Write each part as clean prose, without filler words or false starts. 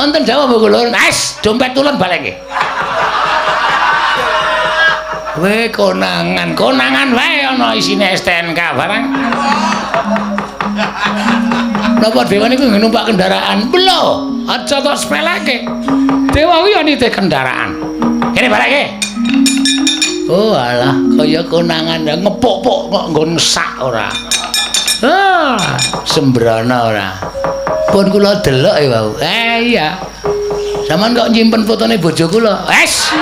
Wonten Jawa Bu Kulur. Wis, dompet tulun baleke. Kowe konangan wae ana isine STNK barang. Napa Dewa niku numpak kendaraan? Lho, aja tok sepeleke. Dewa kuwi yo nitih kendaraan. Kene baleke. Oh alah, kaya konangan ngepuk-puk kok nggon sak ora. Sembrana ora. Pun kula delok ya, Wau. Iya. Saman kok nyimpen fotone bojo kula. Wes.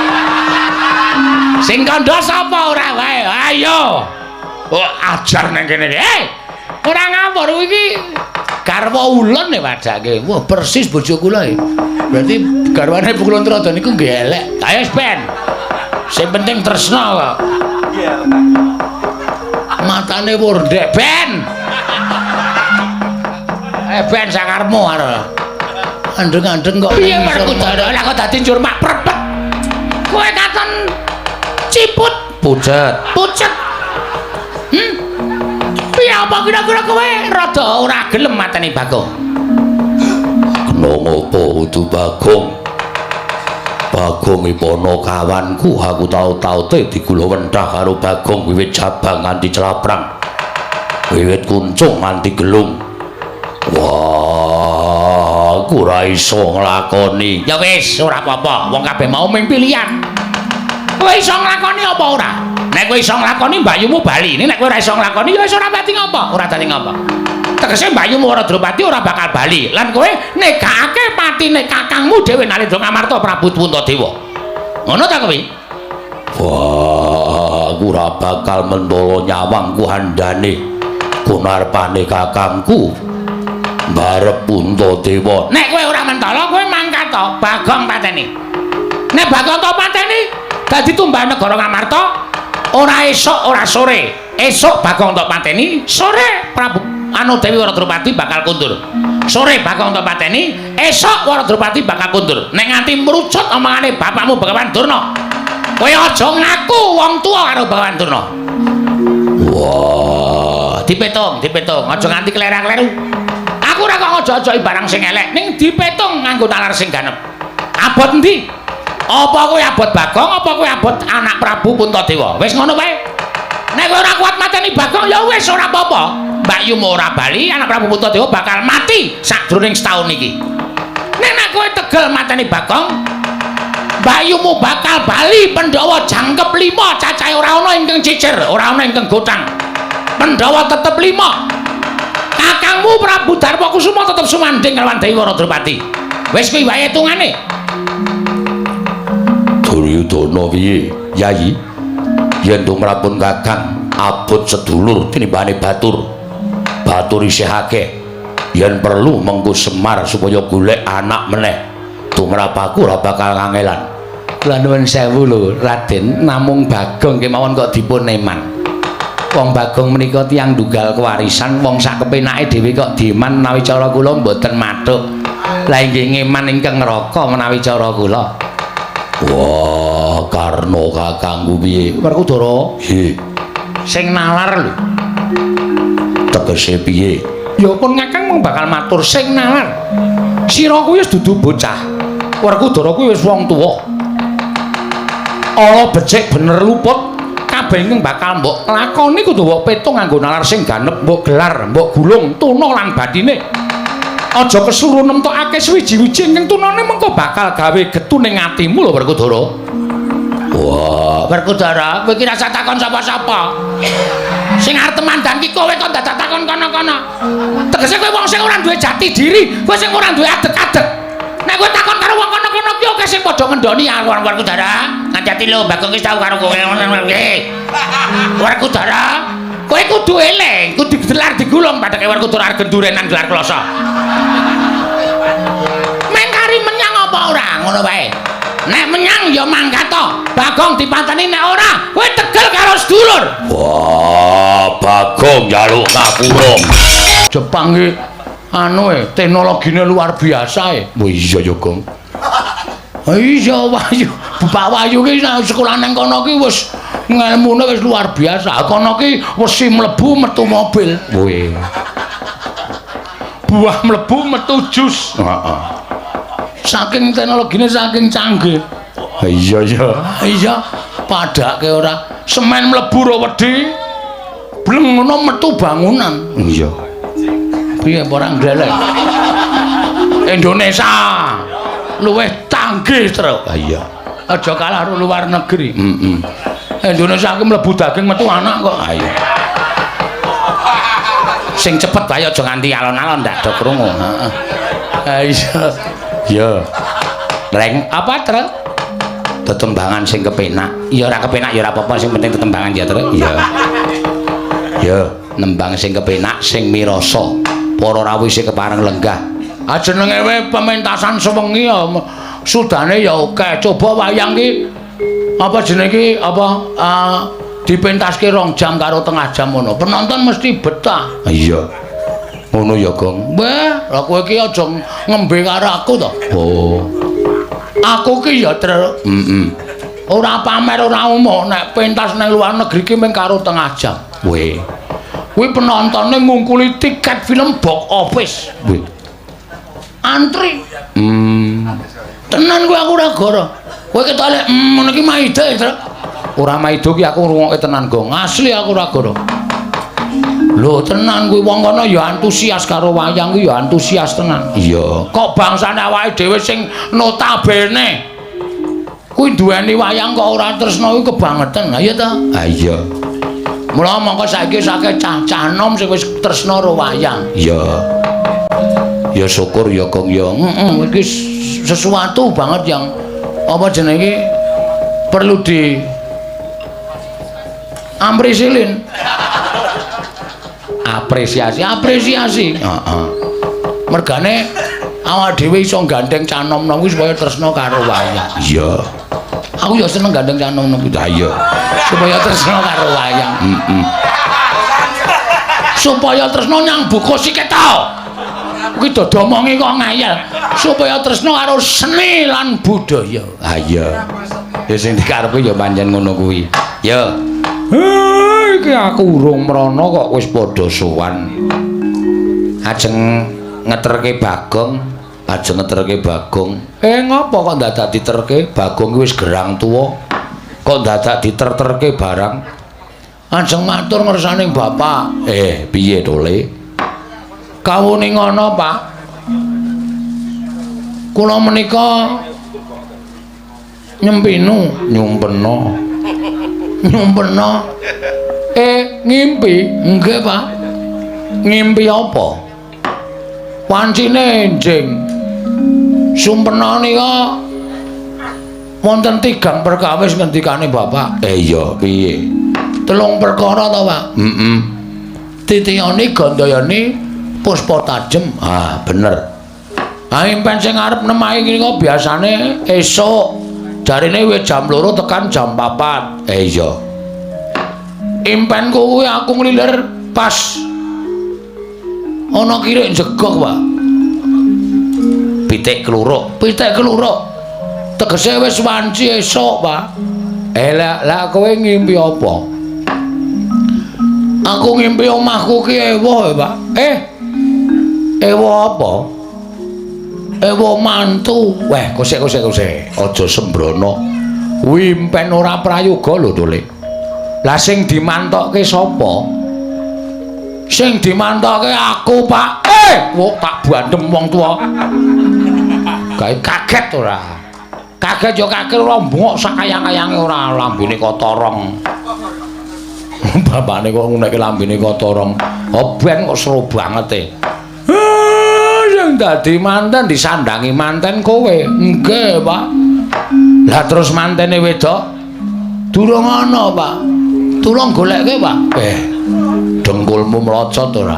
Sing kandha sapa ora wae? Ayo. Oh, ajar nang kene. Ora ngawur iki garwa ulun nek wadake. Wah, persis bojo kula iki. Berarti garwane Pukulun Trada niku nggih elek. Ayo, Ben. Sing penting tresna kok. Matane wurdek, Ben. Ben sakarmu arep. Andeng-andeng kok piye Werkudara lah kok dadi njurmak prepet. Kowe katon ciput pucet. Pucet. Piye apa kira-kira kowe rada ora gelem mateni Bagong? Kena ngopo kudu Bagong? Bagong ipono kawanku, aku tau-tau digula wenthah karo Bagong wiwit Jabang nganti Celaprang. Wiwit Kuncung nganti Gelung. Wah, aku ora iso nglakoni. Ya wis, ora apa-apa, wong kabeh mau ming pilihan. Kowe iso nglakoni apa ora? Nek kowe iso nglakoni mbayumu bali. Nek kowe ora iso nglakoni ya wis ora dadi ngopo? Ora dadi ngopo. Tegese mbayumu ora Drupadi ora bakal bali. Lan kowe negakake patine kakangmu dhewe Nalendra Ngamarta Prabu Puntadewa. Ngono ta kowe? Wah, aku ora bakal mentolo nyawangku handane kunarpane kakangku barep Puntadewa. Nek kowe ora mentolo kowe mangkat to Bagong pateni. Nek Bagong to pateni dadi tumbah negara Ngamarta ora esuk ora sore. Esuk Bagong tok pateni, sore Prabu Dewi Waradrupadi bakal kundur. Sore Bagong tok pateni, esuk Waradrupadi bakal kundur. Nek nganti mrucut omongane bapakmu Bagawan Durna, kowe aja ngaku wong tuwa karo Bagawan Durna. Wah, dipetung, aja nganti klerak-kleru. Aku ora kok aja-ajoki barang sing elek, ning dipetung nganggo nalar sing ganep. Abot endi? Apa kowe abot Bagong, apa kowe abot anak Prabu Puntadewa? Wis ngono wae. Nek kowe ora kuat mateni Bagong ya wis ora apa-apa. Mbak Yu ora bali, anak Prabu Puntadewa bakal mati sakjroning setahun iki. Nek kowe tegel mateni Bagong, Mbak Yu bakal bali Pandhawa jangkep 5, cacahe ora ana ingkang cicir, ora ana ingkang gotang. Pandhawa tetep 5. Kakangmu Prabu Darmakusuma tetep sumandhing kelawan Dewi Waradrupadi. Wis kuwi wae hitungane. Duryudana piye, Yayi? Yen tumrapun kakang abot sedulur tinimbane batur. Batur isih akeh. Yen perlu mengko Semar supaya golek anak meneh. Tumrap aku ora bakal kangelan. Kula nuwun sewu lho, Raden, namung Bagong kemawon kok dipun eman. Wong Bagong menika tiyang ndunggal kewarisan, wong sak kepenake dhewe kok dieman menawi cara kula mboten mathuk. Lah inggih ngeman ingkang neraka menawi cara kula. Wah, karno kakangku piye? Werkudara? Nggih. Sing nalar lho. Tegese piye? Ya pun Kakang mung bakal matur sing nalar. Sira kuwi wis dudu bocah. Werkudara kuwi wis wong tuwa. Ala becik bener luput. Kabeh ingkang bakal mbok lakoni kudu mbok petung nganggo nalar sing ganep, mbok gelar, mbok gulung tuna lan bathine. Aja kesuruh nemtokake swiji-wiji ingkang tunane mengko bakal gawe getu ning atimu lho Werkudara. Wah, Werkudara, kowe iki rasa takon sapa-sapa. Sing arep temandanki kowe kok dadak takon kono-kono. Tegese kowe wong sing ora duwe jati diri, kowe sing ora duwe adeg-adeg. Nek kowe takon karo wong kono-kono ki oke sing padha ngendoni karo Werkudara. Ngati-ati lho, Bagong wis tau karo kowe ngono kuwi. Werkudara, kowe kudu eling, kudu digelar digulung padake Werkudara gendurenan gelar kloso. Mengkari menyang apa ora ngono wae. Nek menyang ya mangkat to. Bagong dipanteni nek ora kowe tegel karo sedulur. Wah, Bagong njaluk ngapura. Jepang iki anu teknologine luar biasa Oh iya ya, Gong. Iya, Wahyu. Bapak Wahyu ki sekolah nang kono ki wis ngelmune wis luar biasa. Kono ki wesi mlebu metu mobil. Weh. Buah mlebu metu jus. Heeh. Saking teknologine saking canggih. Iya ya. Iya, padake ora semen mlebu ro wedi. Bleng ngono metu bangunan. Iya. Piye ora nglelek. Indonesia luwih canggih terus. Iya. Aja kalah karo luar negeri. Indonesia ki mlebu daging metu anak kok. Ayo. Sing cepet bae aja nganti alon-alon ndak do krungu. Heeh. Iya. Ya. Reng apa terus? Tetembangan sing kepenak. Ya ora kepenak ya ora apa-apa sing penting tetembangan ya terus. Iya. Ya, nembang sing kepenak sing mirasa. Para rawuh sing kepareng lenggah. Jenenge wae pementasan sewengi ya sudane ya akeh. Coba wayang ki apa jenenge ki apa dipentaske 2 jam karo tengah jam ngono. Penonton mesti betah. Iya. Ngono ya, Gong. Wah, lha kowe ki aja ngembe karo aku to. Oh. Aku ki ya ora pamer ora umum nek pentas nang luar negeri ki mung karo tengah jam. Weh. Kuwi penontonnya ngungkuli tiket film box office. Weh. Antri. Tenan kowe aku ora goro. Kowe ketok lek ngono ki maida ya. Ora maido ki aku ngrungokke tenan, Gong. Asli aku ora goro. Lho tenan kuwi wong kono ya antusias karo wayang kuwi ya antusias tenan. Iya. Kok bangsane awake dhewe sing notabene kuwi duweni wayang kok ora tresno kuwi kebangetan. Ha iya ta? Ha iya. Mula mongko saiki akeh cah-cah nom sing wis tresno karo wayang. Iya. Ya syukur ya Gong ya. Iki sesuatu banget yang apa jenenge perlu di amprisilin. Apresiasi. Heeh. Mergane awak dhewe iso gandeng cah nom-nom kuwi supaya tresno karo wayang. Iya. Aku ya seneng gandeng cah nom-nom kuwi. Ha iya. Supaya tresno karo wayang. Supaya tresno nyang buku siket to. Kuwi dodo omongi kok ngayal. Supaya tresno karo seni lan budaya. Ha iya. Ya sing dikarepe ya pancen ngono kuwi. Ya. Iki aku urung mrana kok wis padha sowan. Ajeng ngeterke Bagong, Ngapa kok dadak diterke? Bagong kuwi wis gerang tuwa. Kok dadak diterterke barang? Ajeng matur ngersane Bapak. Piye to, Le? Kawuning ngono, Pak. Kula menika nyumpeno. Ngimpi. Nggih, Pak. Ngimpi apa? Wancine enjing. Sumpena nika wonten 3 perkawis ngendikane Bapak. Iya, piye? 3 perkara to, Pak? Titiyane gandayane puspa tajem. Bener. Impen sing arep nemahi nika biasane esuk. Jarine wis jam 2 tekan jam 4. Iya. Impen kuwi aku nglilir pas ana kirik jegok, Pak. Pitik kluruk. Tegese wis wanci esuk, Pak. Lah kowe ngimpi apa? Aku ngimpi omahku ki ewoh, Pak. Ewoh apa? Ewoh mantu. Weh, kosek. Aja sembrono. Kuwi impen ora prayoga lho, Tole. Lah sing dimantokke sapa? Sing dimantokke aku, Pak. Wong tak bandem wong tuwa. Gawe kaget ora? Kaget ya kaget ora mbok sakayang-kayange ora lambene kotorong. Bapakne kok nguneke lambene kotorong. Ben kok seru banget Sing dadi manten disandangi manten kowe. Nggih, Pak. Lah terus mantene wedok durung ana, Pak. Tulung goleke, Pak. Dengkulmu mlocot ora?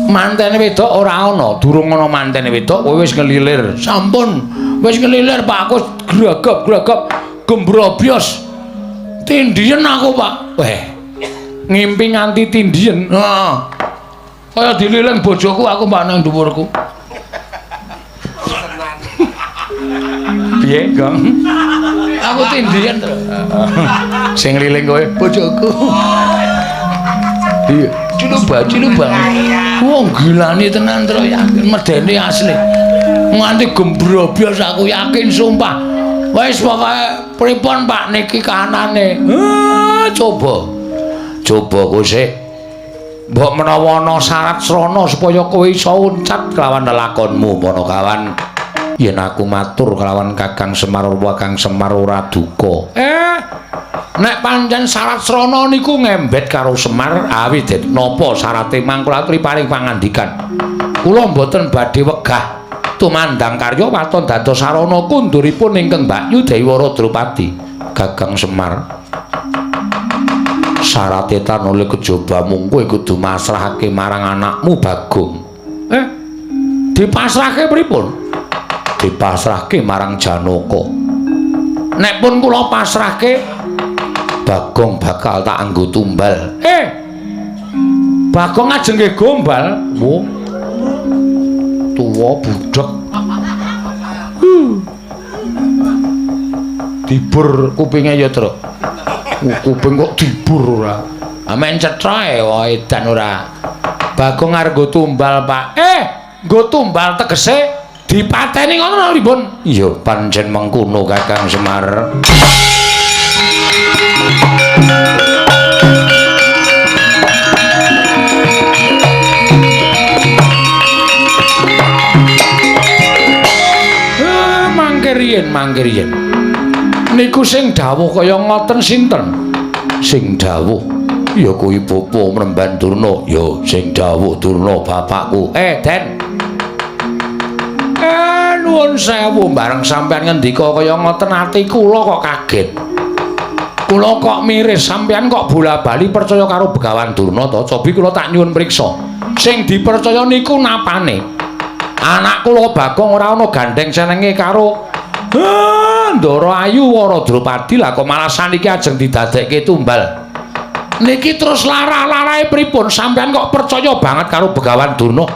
Mantene wedok ora ana, durung ana mantene wedok, kowe wis ngelilir. Sampun, wis ngelilir, Pak. Aku gregep gembrobyos. Tindien aku, Pak. Ngimpi nganti tindien. Heeh. Kaya dililing bojoku aku, Pak, nang dhuwurku. Piye, Gong? Aku tindien to. Sing ngeliling kowe bojoku. Iya, ciluba. Wong gilani tenan to, yakin medeni asli. nganti gembrobos aku yakin sumpah. Wis pokoke pripun Pak niki kanane. Coba kowe sik. Mbok menawa ana syarat srana supaya kowe iso uncat kelawan lelakonmu Panakawan. Yen aku matur kelawan Kakang Semar Kakang Semar ora duka. Nek pancen syarat srana niku ngembet karo Semar, awit napa syarate mangkula priparing pangandikan. Kula mboten badhe wegah tumandang karya waton dados sarana kunduripun ingkang Mbakyu Dewara Drupadi. Kakang Semar. Syarate tanole kejaba mung kowe kudu masrahake marang anakmu Bagong. Dipasrahke pripun? Dipasrahke marang Janaka. Nek pun kula pasrahke Bagong bakal tak anggo tumbal. Bagong ajeng nggih gombal. Wo. Tuwa budhek. Dibur kupinge ya, Truk. Kuping kok dibur ora. Amen cetha wae edan ora. Bagong arep nggo tumbal, Pak. Nggo tumbal tegese dipateni ngono lho, Bun. Iya, pancen mengkono Kakang Semar. Mangke riyen. Niku sing dawuh kaya ngoten sinten? Sing dawuh ya kuwi Bapa Mremban Durna, ya sing dawuh Durna bapakku. Den. Nuwun sewu bareng sampean ngendika kaya ngoten ati kula kok kaget. Kula kok miris sampean kok bola-bali percaya karo Begawan Durna to. Cobi kula tak nyuwun priksa. Sing dipercaya niku napane? Anak kula Bagong ora ana gandeng senenge karo Ndara Ayu Wara Drupadi lah kok malah saniki ajeng didadekke tumbal. Niki terus lara-larae pripun sampean kok percaya banget karo Begawan Durna?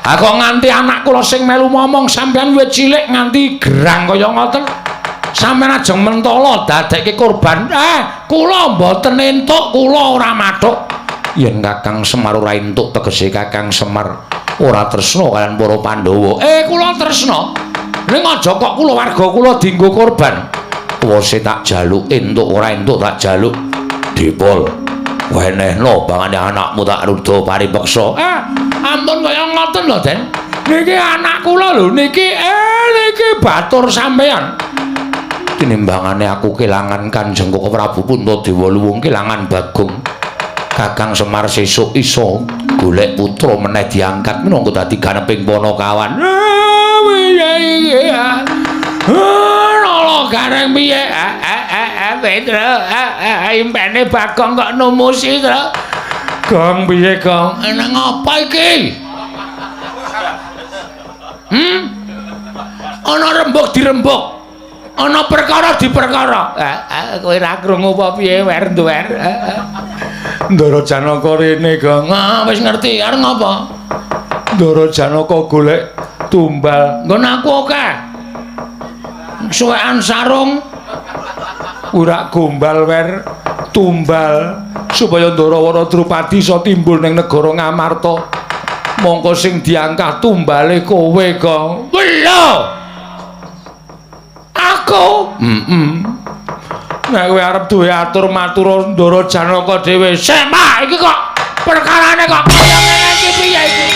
Kok nganti anak kula sing melu momong sampean wit cilik nganti gerang kaya ngoten. Sampeyan ajeng mentala dadekke korban. Kula mboten entuk, kula ora mathuk. Yen Kakang Semar ora entuk tegese Kakang Semar ora tresna kaliyan para Pandhawa. Kula tresna. Ning aja kok kula warga kula dienggo korban. Kuwase tak jaluk entuk ora entuk tak jaluk. Dipol. Wenehna bangane anakmu tak rudha paripeksa. Ampun kaya ngoten lho, Den. Niki anak kula lho, niki batur sampeyan. Tinimbangane aku kelangan Kanjeng Koko Prabu Puntadewa luwung kelangan Bagong. Kakang Semar sesuk iso golek putra meneh diangkat minangka dadi ganeping Panakawan. Nolo gareng piye? Pedro, impene Bagong kok numusi, Tru. Gong piye, Gong? Nang apa iki? Ana rembug dirembug. Ana perkara diperkara. Kowe ra krungu apa piye, Wer Duwer? Ndara Janaka rene, Gong. Wis ngerti, arep ngapa? Ndara Janaka golek tumbal. Nggon aku akeh. Suwekan sarung. Ora gombal, Wer. Tumbal supaya Ndarawara Drupadi iso timbul ning negara Ngamarta. Mongko sing diangkah tumbale kowe, Gong. Lho. Aku? Nek kowe arep duwe atur matur Ndara Janaka dhewe. Semak iki kok perkarane kok kaya ngene iki piye iki?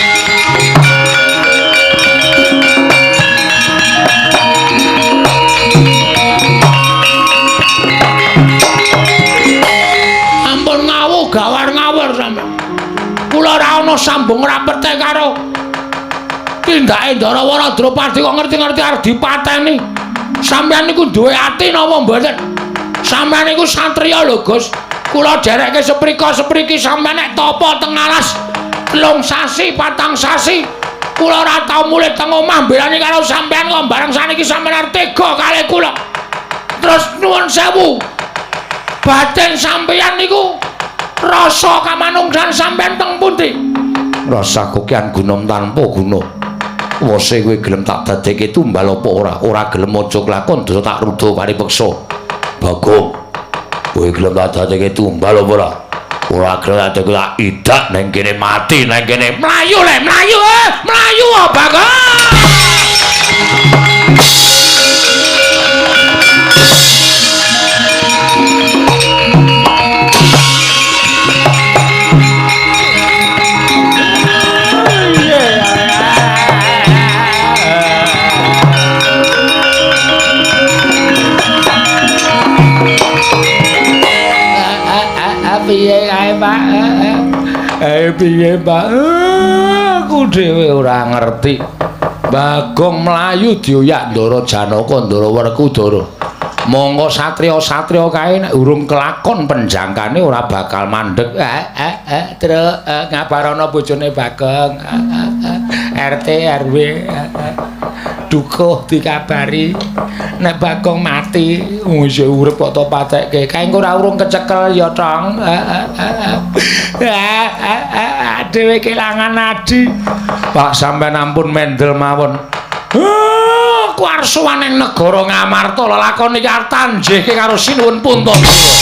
Ampun ngawuh gawar-ngawur sampeyan. Kula ora ana sambung rapete karo tindake Ndarawara Drupadi kok ngerti-ngerti arep dipateni. Sampeyan niku duwe ati napa mboten? Sampeyan niku satriya lho, Gus. Kula derekke seprika-sepriki sampeyan nek tapa teng alas 3 sasi, 4 sasi. Kula ora tau mulih teng omah mbelani karo sampeyan kok bareng saniki sampeyan arep tega kalih kula. Terus nuwun sewu. Batin sampeyan niku rasa kamanungsan sampeyan teng pundi? Rasa kokian gunom tanpa guna. Wose kowe gelem tak dadekke tumbal apa ora? Ora gelem aja klakon dosa tak rudha paripeksa. Bagong. Kowe gelem tak dadekke tumbal apa ora? Ora gelem tak dadekke tak idak nang kene mati nang kene. Mlayu le, mlayu Bagong. Piye kae, Pak? Piye, Pak? Aku dhewe ora ngerti. Bagong mlayu dioyak Ndara Janaka, Ndara Werkudara. Monggo satriya-satriya kae nek urung kelakon penjangkane ora bakal mandeg. Truk ngabarana bojone Bagong. RT RW dukuh dikabari nek Bagong mati wis urip kok to patekke kae engko ora urung kecekel ya Tong. Dhewe kelangan adi. Pak sampean ampun mendel mawon. Kuarsuwan ing negara Ngamarta lelakon iki tanjihke karo Sinuwun Puntadewa.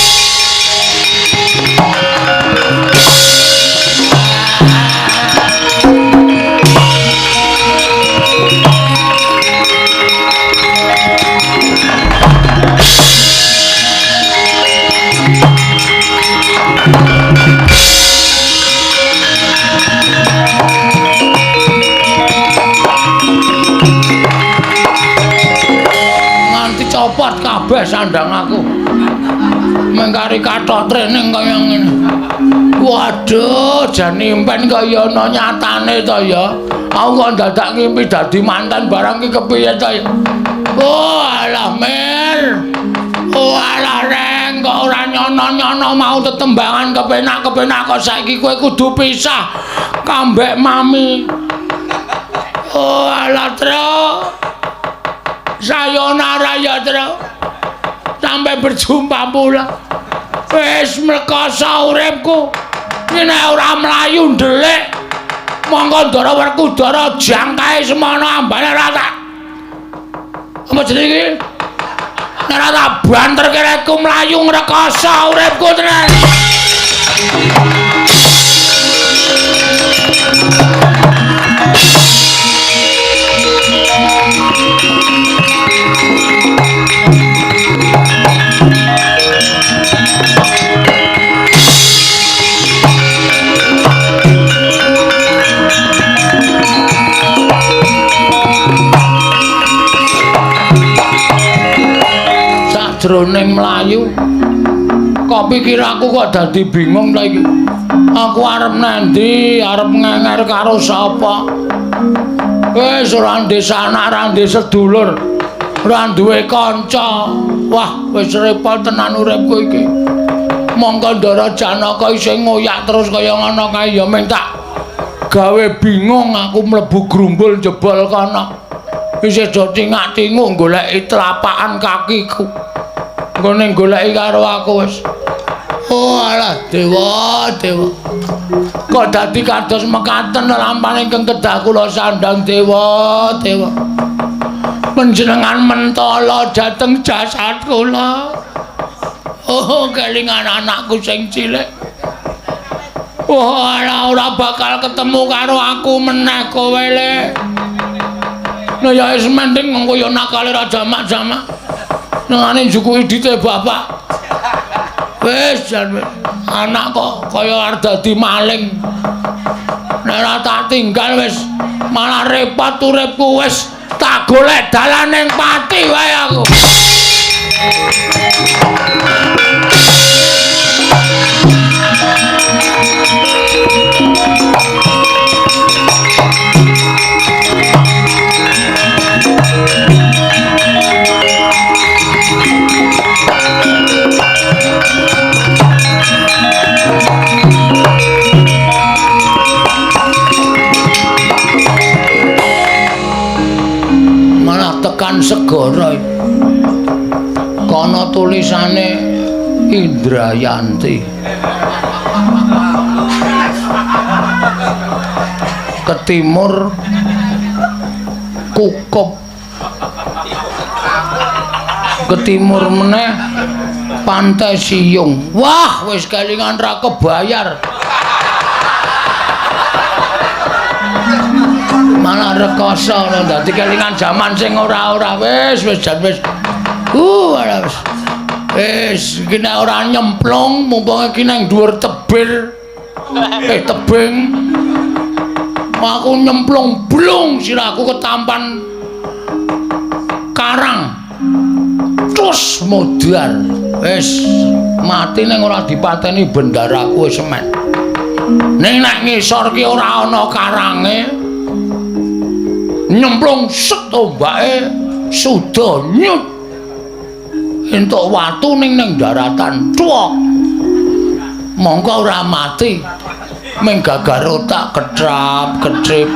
Copot kabeh sandang aku. Mengkari kathok training kaya ngene. Waduh, jan impen kaya ana nyatane to ya. Aku kok dadak ngimpi dadi mantan barang ki kepiye to ya. Oh, alah Mir. Oh, alah Reng, kok ora nyono-nyono mau tetembangan kepenak-kepenak kok saiki kowe kudu pisah kambek Mami. Oh, alah Tro. Sayonara ya Tro. Sampai berjumpa pula. Wis mlekoso uripku. Nek ora mlayu ndelik. Monggo Ndara Werkudara jangkae semono ambane rata. Apa jenenge iki? Nek ora tak banterke rekku mlayu ngrekoso uripku tenan. Jroning mlayu kok pikiraku kok dadi bingung ta iki. Aku arep nendi, arep ngenger karo sapa. Wis ora desa anak, ora duwe sedulur, ora duwe kanca. Wah, wis repot tenan uripku iki. Monggo Ndara Janaka isih ngoyak terus kaya ngono kae ya minta gawe bingung aku mlebu grumbul jebol kono. Isih do tingak-tingu goleki telapakan kakiku. Ngene goleki karo aku wis. Oh alah dewa. Kok dadi kados mekaten lampane ingkang kedah kula sandang dewa. Panjenengan mentala dhateng jasad kula. Oh kelingan anakku sing cilik. Oh ora bakal ketemu karo aku meneh kowe le. Nah ya wis mending mengko ya nakale ra jamak-jamak. Nengane njukuki dite bapak. Wis jan anak kok kaya arep dadi maling. Nek ora tak tinggal wis malah repot uripku wis tak golek dalan ning pati wae aku. Tekan segara kono tulisane Indrayanti ke timur Kukup ke timur meneh Pantai Siyung. Wah wis kelingan ra kebayar. Malah rekoso ngono dadi kelingan jaman sing ora-ora wis jan wis. Ora wis. Wis iki nek ora nyemplung mumpung iki nang dhuwur tebir. Tebing. Aku nyemplung blung sirahku ketampan karang. Terus modar. Wis mati ning ora dipateni bendaraku wis semen. Ning nek ngisor ki ora ana karange. Nyemplung set ombake suda nyut. Entuk watu ning daratan tuwok. Monggo ora mati. Ming gagar otak ketrap-ketrip.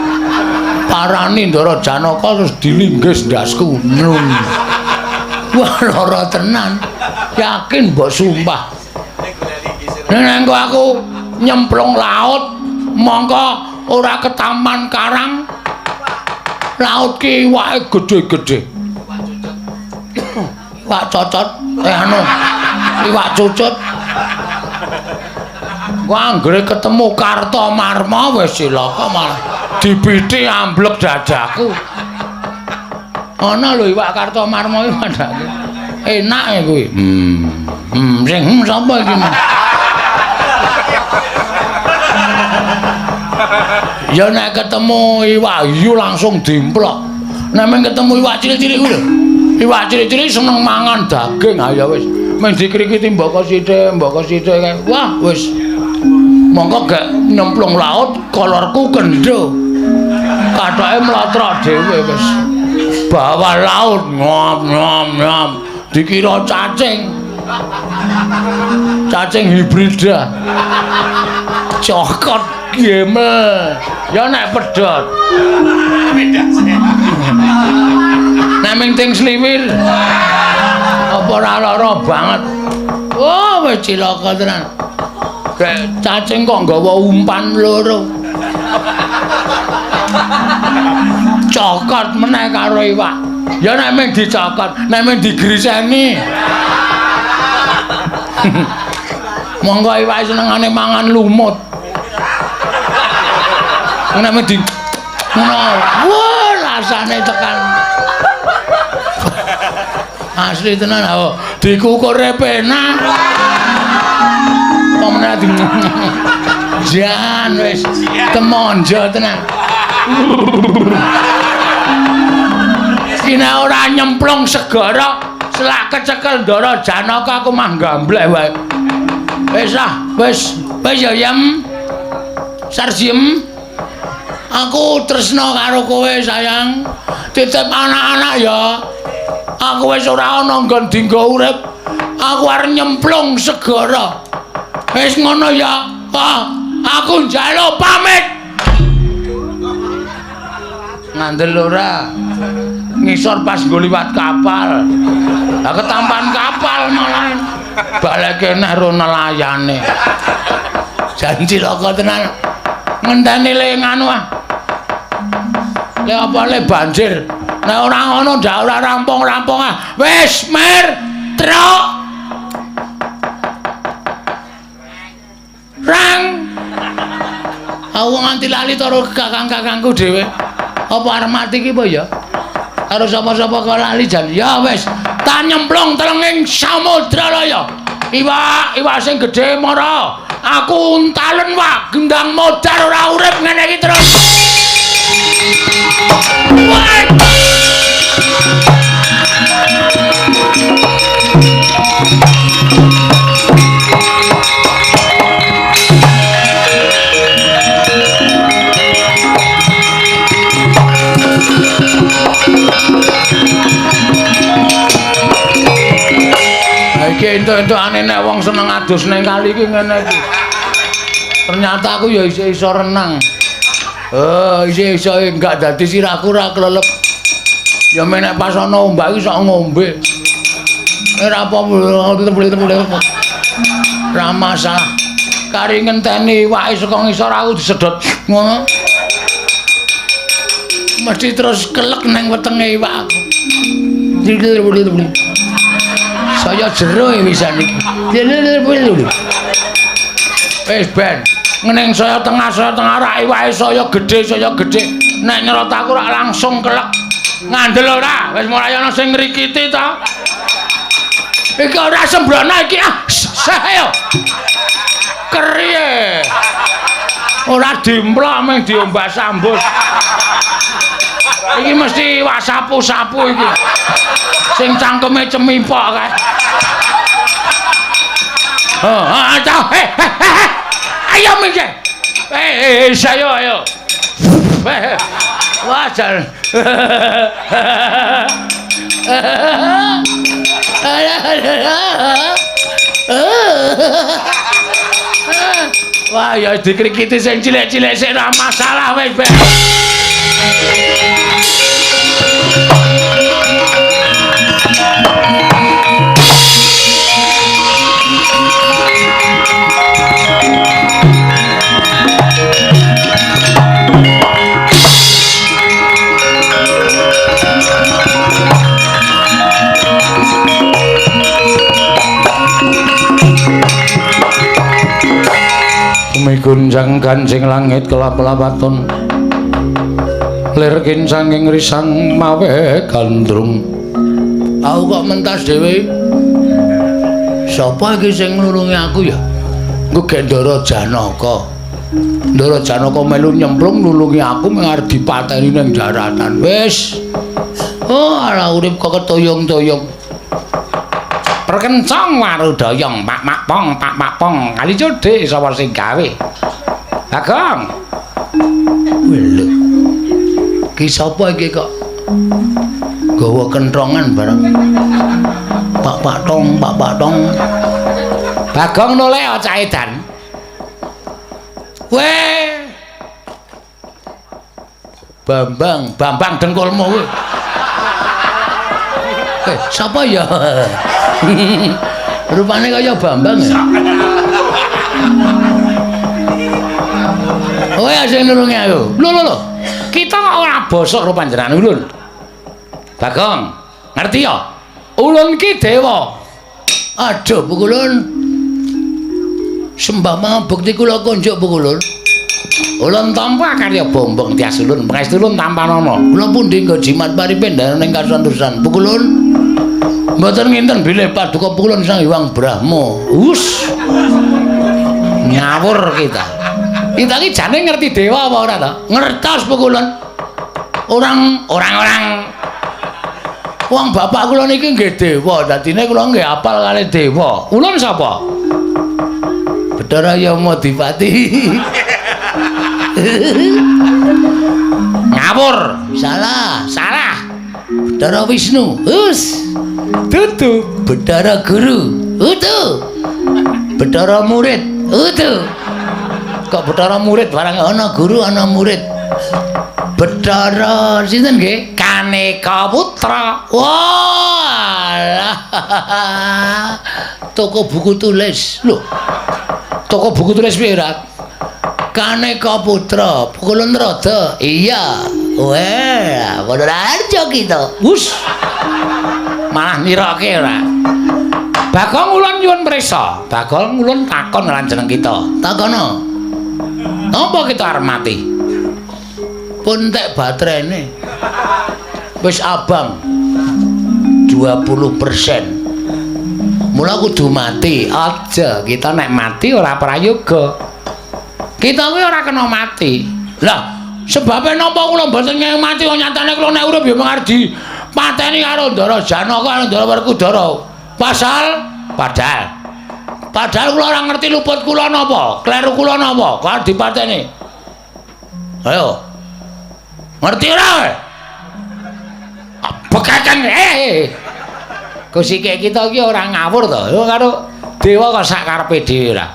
Parani Ndara Janaka terus dilinggis ndasku. Wah lara tenan. Yakin mbok sumpah. Nek aku nyemplung laut mongko ora ketaman karang. Laut ki iwake gedhe-gedhe. Iwak cocot iwak cucut. Gua anggere ketemu Kartomarma wis cilaka malah dipiti amblek dadaku. Ana lho iwak Kartomarma iki padake. Enak e kuwi. Sing sapa iki? Ya nek ketemu iwak hiu langsung dimplok. Nek men ketemu iwak cilik-cilik kuwi lho. Iwak cilik-cilik seneng mangan daging. Ha ya wis. Men dikrikiti mboko sithik kae. Wah, wis. Monggo gak nyemplung laut kolorku kendo. Kathoke mlotrok dhewe wis. Bawah laut nyom. Dikira cacing. Cacing hibrida. Cokot gemel. Ya nek pedhot. Nek ming ting sliwir. Apa ora lara banget. Oh, wis cilaka tenan. Kayak cacing kok nggawa umpan loro. Cokot meneh karo iwak. Ya nek ming dicokot, nek ming digriseni. Monggo iwak senengane mangan lumut. Nek ming di wah rasane tekan. Asli tenan oh, dikukure penak. Pemene di jan wis temonjo tenan. Kina ora nyemplung segara selak kecekel Ndara Janaka aku mah gamblek wae. Wis ya yem. Sarjem. Aku tresna karo kowe sayang. Titip anak-anak ya. Aku wis ora ana nggon dinggo urip. Aku arep nyemplung segara. Wis ngono ya. Aku njaluk pamit. Ngandel ora. Ngisor pas nggo liwat kapal. Lah ketampan kapal malah baleke neh ro nelayane. Janji loko tenan. Ngenteni le nganu ah. Le apa le banjir. Nek ora ngono ndak ora rampung-rampung ah. Wis mer truk. Rang. Aku nganti lali karo kakang-kakangku dhewe. Apa arep mati ki apa ya? Karo sapa-sapa kok lali jan. Ya wis, tak nyemplung telenging samudra laya. Iwak sing gedhe mara. Aku untalen wae, gendang modar ora urip ngene iki terus. Iki entuk-entukane nek wong seneng adus ning kali iki ngene iki. Ternyata aku ya iso renang. Iso enggak dadi sirahku ora klelep. Ya menek pas ana ombak iki sok ngombe. Ora apa-apa. Ora masalah. Kari ngenteni iwake saka ngisor aku disedot. Ngono. Mesti terus kelek nang wetenge iwak aku. Saya jero wisan iki. Wis ben, ngeneng saya tengah rak iwake saya gedhe nek nyerot aku rak langsung kelek ngandel ora wis mulai ana sing ngrikiti ta iki ora sembrono iki ayo keriye ora dimplok mung diombak sambut iki mesti wasapu-sapu iki sing cangkeme cemipok kae ayo mikir ayo wajar wah ya dikrikiti sing cilik-cilik sik ora masalah wis gunjang ganjing langit kelap-lapaton lir kincanging risang mawe gandrung aku kok mentas dhewe sapa iki sing nulungi aku ya engko gek Ndara Janaka melu nyemplung nulungi aku mung arep dipateni ning daratan wis ala urip kok ketoyong-toyong perkencong warudoyong pak pong kali codhe sapa sing gawe Bagong lho ki sapa iki kok gawa kentrongan bareng pak tong Bagong noleh cah edan weh Bambang dengkulmu kowe sapa ya rupane kaya Bambang ya kowe sing nulungi aku lho kita kok ora bosok ro panjenengan ulun Bagong ngerti ya ulun ki dewa aduh pukulun sembah mabukti kula konjuk pukulun ulun tampa karya bombong tias ulun pangestu ulun tampanana kula pundi nggo jimat paripendhan ning kasantosan pukulun mboten nginten bilih paduka pukulun Sang Hyang Brahma ngawur kita ki jane ngerti dewa apa ora to ngertos pukulun orang-orang wong bapak kula niki nggih dewa dadine kula nggih apal kalih dewa ulun sapa Bathara Yamadipati ngawur salah Bathara Wisnu dudu Bathara Guru Bathara Murid kok Bathara Murid barang ana guru ana murid Bathara sinten nggih Kaneka Putra walah toko buku tulis lho toko buku tulis piye ra Kaneka Putra Pukulun Rada iya wah padha arjo kita malah nirake ora Bagong ulun nyuwun prisa Bagong ulun takon lan jeneng kita takono apa kita arep mati pun tek baterene wis abang 20% mula kudu mati aja kita nek mati ora prayoga kita kuwi ora kena mati lah sebabnya napa kula mboten ngeng mati kok nyatane kula nek urip ya mung arep dipateni karo Ndara Janaka karo Ndara Werkudara padahal kula ora ngerti luput kula napa, kleru kula napa, kok dipateni. Ayo. Ngerti ora kowe? Bekaken Gusike kita iki ora ngawur to, karo dewa kok sak karepe dhewe ora.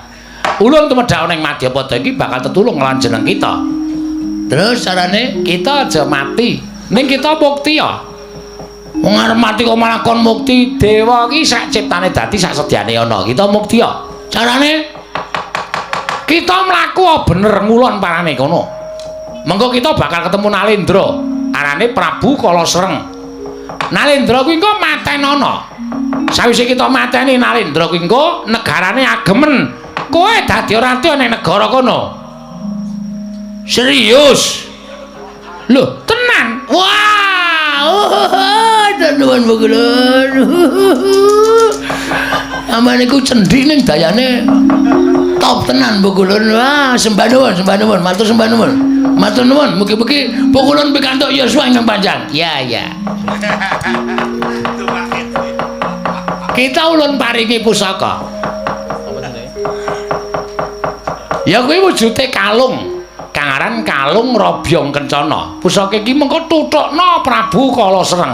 Ulun tumedhak ning Madyapada iki bakal tetulung lan jeneng kita. Terus carane kita aja mati, ning kita mukti ya. Wong arep mati kok malah kon mukti dewa iki sak ciptane dadi sak sedyane ana. Kita mukti ya. Carane kita mlaku bener ngulon parane kono. Mengko kita bakal ketemu Nalendra. Arane Prabu Kalasreng. Nalendra kuwi engko matenana. Sawise kita mateni Nalendra kuwi engko negarane agemen. Kowe dadi ora ati ning negara kono. Serius. Lho, tenan. Wah, tenan Bukulun. Aman iku cendhi ning dayane top tenan Bukulun. Wah, sembah nuwun, matur sembah nuwun. Matur nuwun, mugi-mugi Bukulun pikantuk yuswa ingkang panjang. Ya, ya. Kita ulun paringi pusaka. Ya kuwi wujude kalung. Kang aran kalung Robyong Kencana. Pusaka iki mengko tuthukna Prabu Kala Sreng.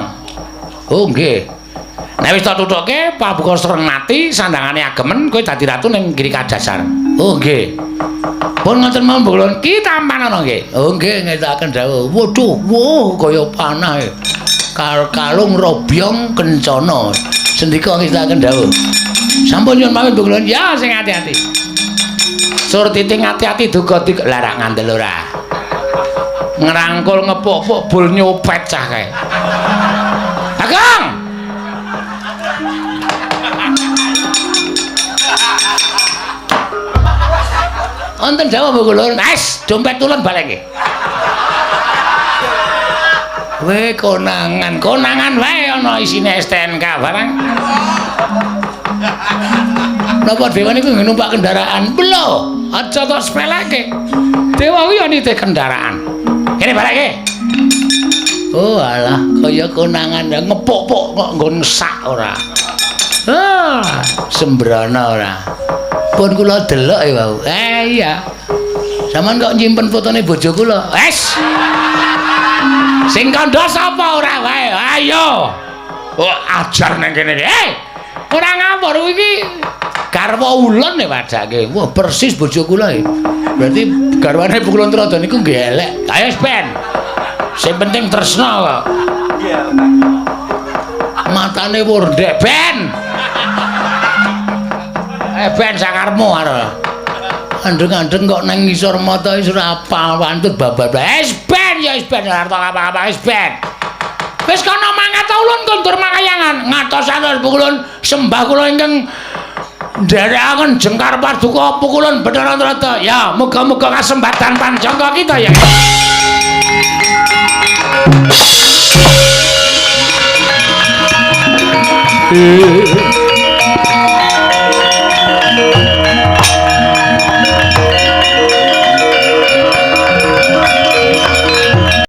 Oh nggih. Nek wis tak tuthukke Prabu Kala Sreng mati, sandangane agemen kowe dadi ratu ning Giri Kadasar. Oh nggih. Pun ngoten mawon Bukulun, ki tampanana nggih. Oh nggih, ngetaken dawuh. Waduh, wah kaya panah. Kalung Robyong Kencana. Sendika ngetaken dawuh. Sampun nyuwun pamit Bukulun. Ya sing ati-ati. Sur titing ati-ati duga larak ngandel ora. Ngerangkul ngepuk-puk bul nyopet cah kae. Ageng. Wonten dawuh Bukulun. Wis, dompet tulun baleke. Kowe Konangan wae ana isine STNK barang. napa dewa niku numpak kendaraan? Lho, aja kok sepeleke. Dewa kuwi yo nitih kendaraan. Kene baleke. Oh alah, kaya konangan ngepuk-puk kok nggon sak ora. Sembrana ora. Pun kula delok e wau. Iya. Saman kok nyimpen fotone bojo kula. Wes. Sing kandha sapa ora wae? Ayo. Oh, ajar nang kene. Ora ngawur iki garwa ulun e padake. Wah, persis bojo kula e. Berarti garwane Bukulun Trada niku nggih elek. Ayo Ben. Sing penting tresna kok. Matane wurdek Ben. Ben sakarmu arep. andeng-andeng kok nang ngisor mata wis ora apal wantut babat. Ben ya wis Ben arep apa-apa wis Ben. Wis kana mangkat ulun kondur makayangan ngatosaken Bukulun sembah kula ingkang nderekaken Jengkar Paduka Pukulun Bathara Trata. Ya, muga-muga kasembatan panjangka kita ya.